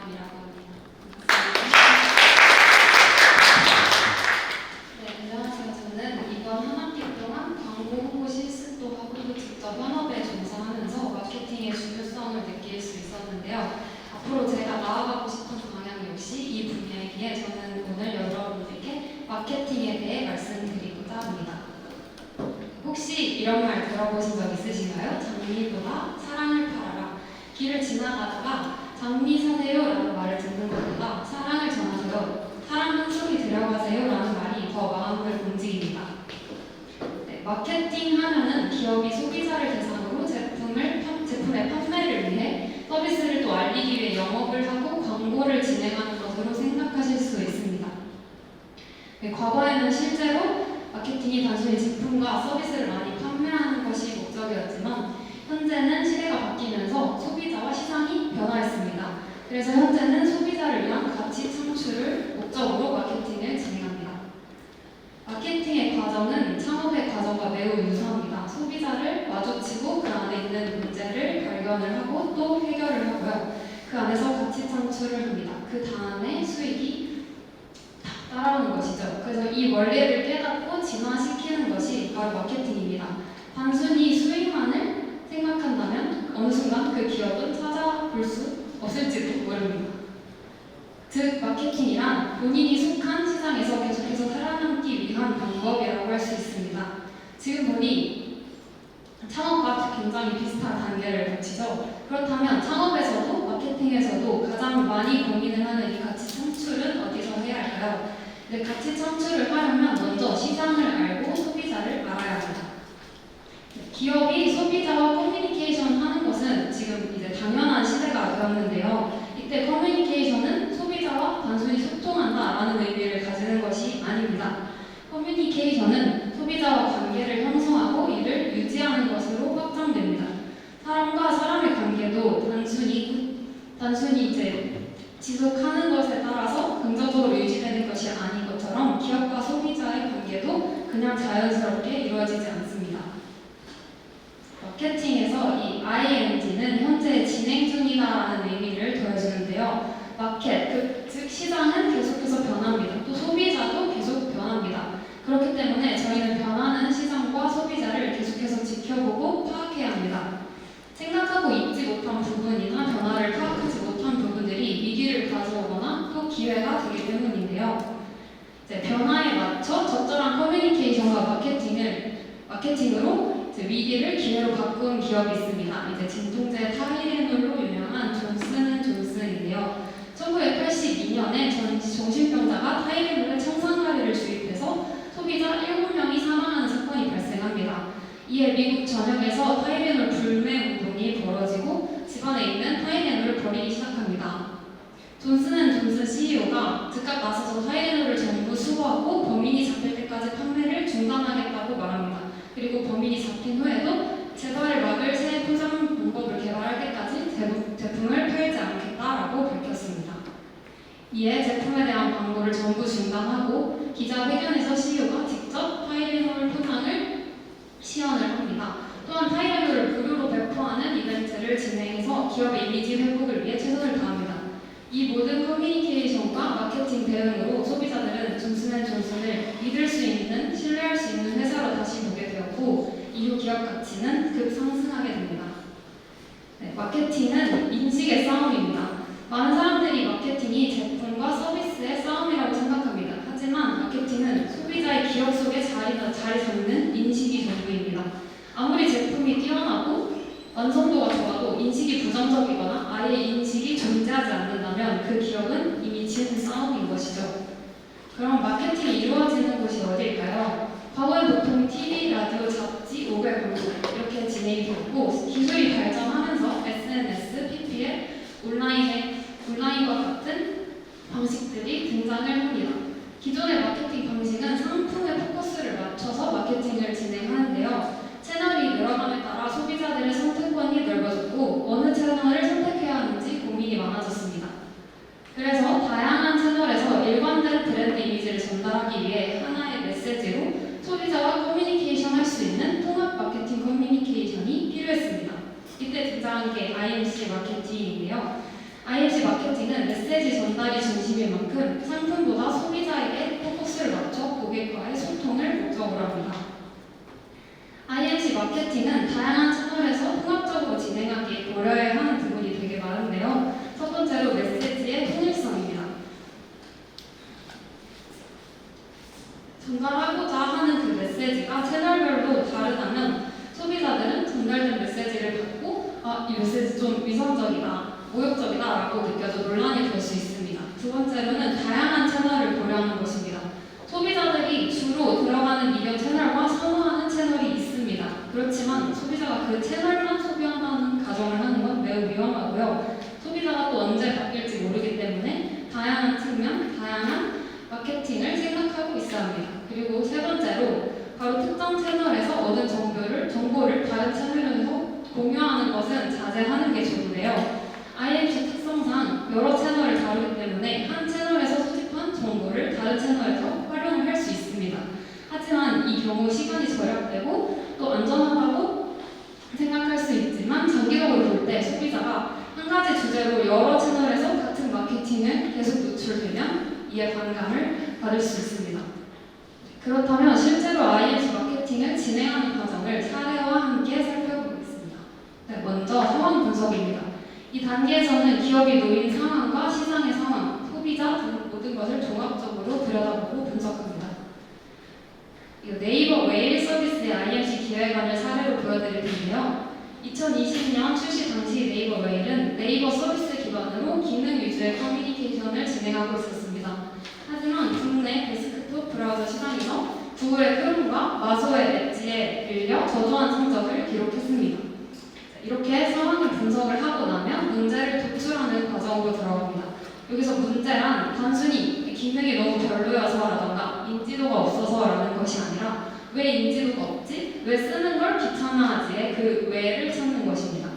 김혜영이라고 합니다. 네, 안녕하세요. 저는 이번 한 학기 동안 광고 홍보 실습도 하고 또 직접 현업에 종사하면서 마케팅의 중요성을 느낄 수 있었는데요. 앞으로 제가 나아가고 싶은 방향 역시 이 분야이기에 저는 오늘 여러분들께 마케팅에 대해 말씀드리고자 합니다. 혹시 이런 말 들어보신 적 있으신가요? 장미보다 사랑을 팔아라. 길을 지나가다가 장미 사세요 라는 말을 듣는 것보다 사랑을 전하세요, 사랑 한 송이 들여가세요 라는 말이 더 마음을 움직입니다. 네, 마케팅 하면은 기업이 소비자를 대상으로 제품의 판매를 위해 서비스를 또 알리기 위해 영업을 하고 광고를 진행하는 것으로 생각하실 수 있습니다. 네, 과거에는 실제로 마케팅이 단순히 제품과 서비스를 많이 판매하는 것이 목적이었지만 현재는 시대가 바뀌면서 소비자와 시장이 변화했습니다. 그래서 현재는 소비자를 위한 가치 창출을 목적으로 마케팅을 진행합니다. 마케팅의 과정은 창업의 과정과 매우 유사합니다. 소비자를 마주치고 그 안에 있는 문제를 발견을 하고 또 해결을 하고요. 그 안에서 가치 창출을 합니다. 그 다음에 수익이 따라오는 것이죠. 그래서 이 원리를 깨닫고 진화시키는 것이 바로 마케팅입니다. 단순히 수익만을 생각한다면 어느 순간 그 기업은 찾아볼 수 없을지도 모릅니다. 즉, 마케팅이란 본인이 속한 시장에서 계속해서 살아남기 위한 방법이라고 할 수 있습니다. 지금 보니 창업과 굉장히 비슷한 단계를 거치죠. 그렇다면 창업에서도 마케팅에서도 가장 많이 고민을 하는 이 가치 창출은 어디서 해야 할까요? 네, 가치 창출을 하려면 먼저 시장을 알고 소비자를 알아야 합니다. 기업이 소비자와 커뮤니케이션 하는 것은 지금 이제 당연한 시대가 되었는데요. 이때 커뮤니케이션은 소비자와 단순히 소통한다라는 의미를 가지는 것이 아닙니다. 커뮤니케이션은 소비자와 관계를 형성하고 이를 유지하는 것으로 확장됩니다. 사람과 사람의 관계도 단순히 이제 지속하는 것에 따라서 긍정적으로 유지되는 것이 아닌 것처럼 기업과 소비자의 관계도 그냥 자연스럽게 이루어지지 않습니다. 마케팅에서 이 ING는 현재 진행 중이다라는 의미를 더해주는데요. 마켓, 즉 시장은 계속해서 변합니다. 또 소비자도 계속 변합니다. 그렇기 때문에 저희는 변하는 시장과 소비자를 계속해서 지켜보고 파악해야 합니다. 생각하고 있지 못한 부분이나 변화를 파악하지 못한 부분들이 위기를 가져오거나 또 기회가 되기 때문인데요. 이제 변화에 맞춰 적절한 커뮤니케이션과 마케팅으로 위기를 기회로 바꾼 기업이 있습니다. 이제 진통제 타이레놀로 유명한 존슨앤존슨인데요. 1982년에 정신병자가 타이레놀의 청산가리를 주입해서 소비자 7명이 사망하는 사건이 발생합니다. 이에 미국 전역에서 타이레놀 불매 운동이 벌어지고 집안에 있는 타이레놀을 버리기 시작합니다. 존슨앤존슨 CEO가 즉각 나서서 타이레놀을 전부 수거하고 범인이 잡힐 때까지 판매를 중단하겠다고 말합니다. 그리고 범인이 잡힌 후에도 재발을 막을 새 포장 방법을 개발할 때까지 제품을 팔지 않겠다라고 밝혔습니다. 이에 제품에 대한 광고를 전부 중단하고 기자회견에서 CEO가 직접 타이레놀 포장을 시연을 합니다. 또한 타이레놀을 무료로 배포하는 이벤트를 진행해서 기업의 이미지 회복을 위해 최선을 다합니다. 이 모든 커뮤니케이션과 마케팅 대응으로 소비자들은 존슨앤존슨을 믿을 수 있는, 신뢰할 수 있는 회사로 다시 보게 되었고 이후 기업 가치는 급상승하게 됩니다. 네, 마케팅은 인식의 싸움입니다. 많은 사람들이 마케팅이 제품과 서비스의 싸움이라고 생각합니다. 하지만 마케팅은 소비자의 기억 속에 자리 잡는 인식이 전부입니다. 아무리 제품이 뛰어나고 완성도가 좋아도 인식이 부정적이거나 아예 인식이 존재하지 않는다면 그 기업은 이미 진 싸움인 것이죠. 그럼 마케팅이 이루어지는 곳이 어디일까요? 과거엔 보통 TV, 라디오, 잡지, 모바일 광고 이렇게 진행이 되었고 기술이 발전하면서 SNS, PPL, 온라인과 같은 방식들이 등장을 합니다. 기존의 마케팅 방식은 상품에 포커스를 맞춰서 마케팅을 진행하는데요. 채널이 늘어남에 따라 소비자들의 선택권이 넓어졌고 어느 채널을 선택해야 하는지 고민이 많아졌습니다. 그래서 다양한 채널에서 일관된 브랜드 이미지를 전달하기 위해 하나의 메시지로 소비자와 커뮤니케이션 할 수 있는 통합 마케팅 커뮤니케이션이 필요했습니다. 이때 등장한 게 IMC 마케팅인데요. IMC 마케팅은 메시지 전달이 중심인 만큼 상품보다 소비자에게 포커스를 맞춰 고객과의 소통을 목적으로 합니다. IMC 마케팅은 다양한 채널에서 통합적으로 진행하기에 고려해야 하는 부분이 되게 많은데요. 첫 번째로 메시지의 통일성입니다. 전달하고자 하는 그 메시지가 채널별로 다르다면 소비자들은 전달된 메시지를 받고 이 메시지 좀 위선적이다, 모욕적이다 라고 느껴져 논란이 될 수 있습니다. 두 번째로는 다양한 채널을 고려하는 것입니다. 소비자들이 주로 들어가는 미디어 채널과 선호하는 채널이 있습니다. 그렇지만 소비자가 그 채널만 소비한다는 가정을 하는 건 매우 위험하고요. 소비자가 또 언제 바뀔지 모르기 때문에 다양한 측면, 다양한 마케팅을 생각하고 있어야 합니다. 그리고 세 번째로 바로 특정 채널에서 얻은 정보를 다른 채널에서 공유하는 것은 자제하는 게 좋은데요. IMC 특성상 여러 채널을 다루기 때문에 한 채널에서 수집한 정보를 다른 채널에서 활용을 할 수 있습니다. 하지만 이 경우 시간이 절약되고 또 안전하다고 생각할 수 있지만 장기적으로 볼 때 소비자가 한 가지 주제로 여러 채널에서 같은 마케팅을 계속 노출되면 이에 반감을 받을 수 있습니다. 그렇다면 실제로 IMC 마케팅을 진행하는 과정을 사례와 함께 살펴보겠습니다. 네, 먼저 상황 분석입니다. 이 단계에서는 기업이 놓인 상황과 시장의 상황, 소비자 등 모든 것을 종합적으로 들여다보고 분석합니다. 네이버 웨일 서비스의 IMC 기획안을 사례로 보여드릴 텐데요. 2020년 출시 당시 네이버 웨일은 네이버 서비스 기반으로 기능 위주의 커뮤니케이션을 진행하고 있었습니다. 하지만 국내 데스크톱 브라우저 시장에서 구글의 크롬과 마소의 엣지에 밀려 저조한 성적을 기록했습니다. 이렇게 상황을 분석을 하고 나면 문제를 도출하는 과정으로 들어갑니다. 여기서 문제란 단순히 기능이 너무 별로여서라던가 인지도가 없어서라는 것이 아니라 왜 인지도가 없지? 왜 쓰는 걸 귀찮아하지의 그 왜를 찾는 것입니다.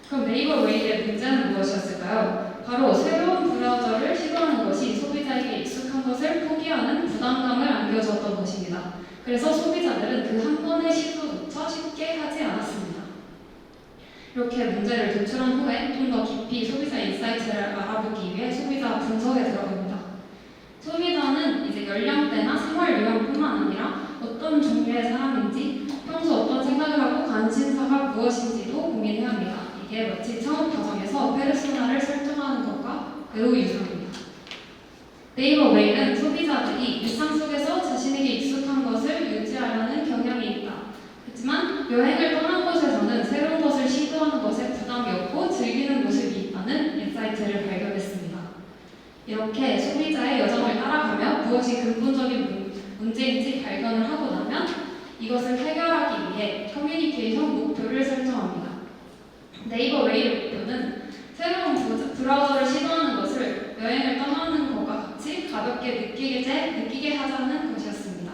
그럼 네이버 웨이의 문제는 무엇이었을까요? 바로 새로운 브라우저를 시도하는 것이 소비자에게 익숙한 것을 포기하는 부담감을 안겨주었던 것입니다. 그래서 소비자들은 그 한 번의 시도조차 쉽게 하지 않았습니다. 이렇게 문제를 도출한 후에 좀 더 깊이 소비자 인사이트를 알아보기 위해 소비자 분석에 들어갑니다. 소비자는 이제 연령대나 생활 유형뿐만 아니라 어떤 종류의 사람인지, 평소 어떤 생각을 하고 관심사가 무엇인지도 고민해야 합니다. 이게 마치 창업 과정에서 페르소나를 설정하는 것과 매우 유사합니다. 네이버 웨일은 소비자들이 일상 속에서 자신에게 익숙한 것을 유지하려는 경향이 있다. 하지만 여행을 떠난 곳에서는 새로운 것을 시도하는 것에 부담이 없고 즐기는 모습이 있다는 인사이트를 발견했습니다. 이렇게 소비자의 여정을 따라가며 무엇이 근본적인 문제인지 발견을 하고 나면 이것을 해결하기 위해 커뮤니케이션 목표를 설정합니다. 네이버 웨이의 목표는 새로운 브라우저를 시도하는 것을 여행을 떠나는 것과 같이 가볍게 느끼게 하자는 것이었습니다.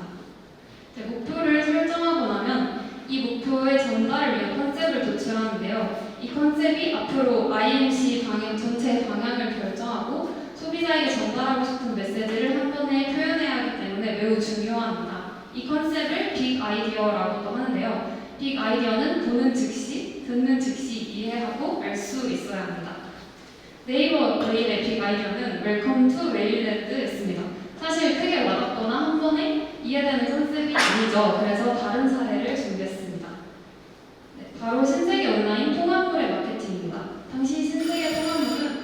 목표를 설정하고 나면 이 목표의 전달을 위한 컨셉을 도출하는데요. 이 컨셉이 앞으로 IMC 방향 전체의 방향을 결정하고 소비자에게 전달하고 싶은 메시지를 한 번에 표현해야 하기 때문에 매우 중요합니다. 이 컨셉을 빅 아이디어라고도 하는데요. 빅 아이디어는 보는 즉시, 듣는 즉시 이해하고 알 수 있어야 합니다. 네이버 웨일의 빅 아이디어는 웰컴 투 웨일랜드였습니다. 사실 크게 와닿거나 한 번에 이해되는 컨셉이 아니죠. 그래서 다른 사례를 준비했습니다. 네, 바로 신세계 온라인 통합물의 마케팅입니다. 당시 신세계 통합물은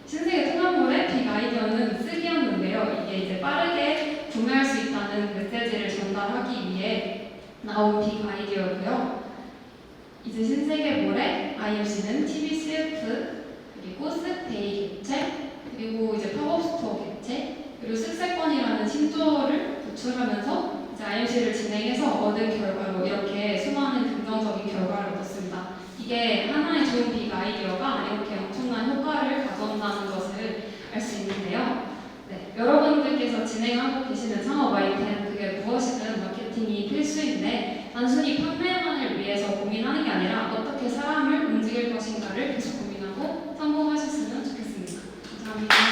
신세계 통합물의 빅 아이디어는 쓰기였는데요. 이게 이제 빠르게 구매할 수 있다는 메시지를 전달하기 위해 나온 빅 아이디어고요. 이제 신세계몰의 IMC는 TV CF, 그리고 쓱데이 개최, 그리고 이제 팝업 스토어 개최, 그리고 쓱세권이라는 신조어를 도출하면서 이제 IMC를 진행해서 얻은 결과로 이렇게 수많은 긍정적인 결과를 얻었습니다. 이게 하나의 좋은 빅 아이디어가 이렇게 엄청난 효과를 가져온다는 것을 알 수 있는데요. 네, 여러분들께서 진행하고 계시는 상업 아이템 그게 무엇이든 마케팅이 필수인데 단순히 판매만을 위해서 고민하는 게 아니라 어떻게 사람을 움직일 것인가를 계속 고민하고 성공하셨으면 좋겠습니다. 감사합니다.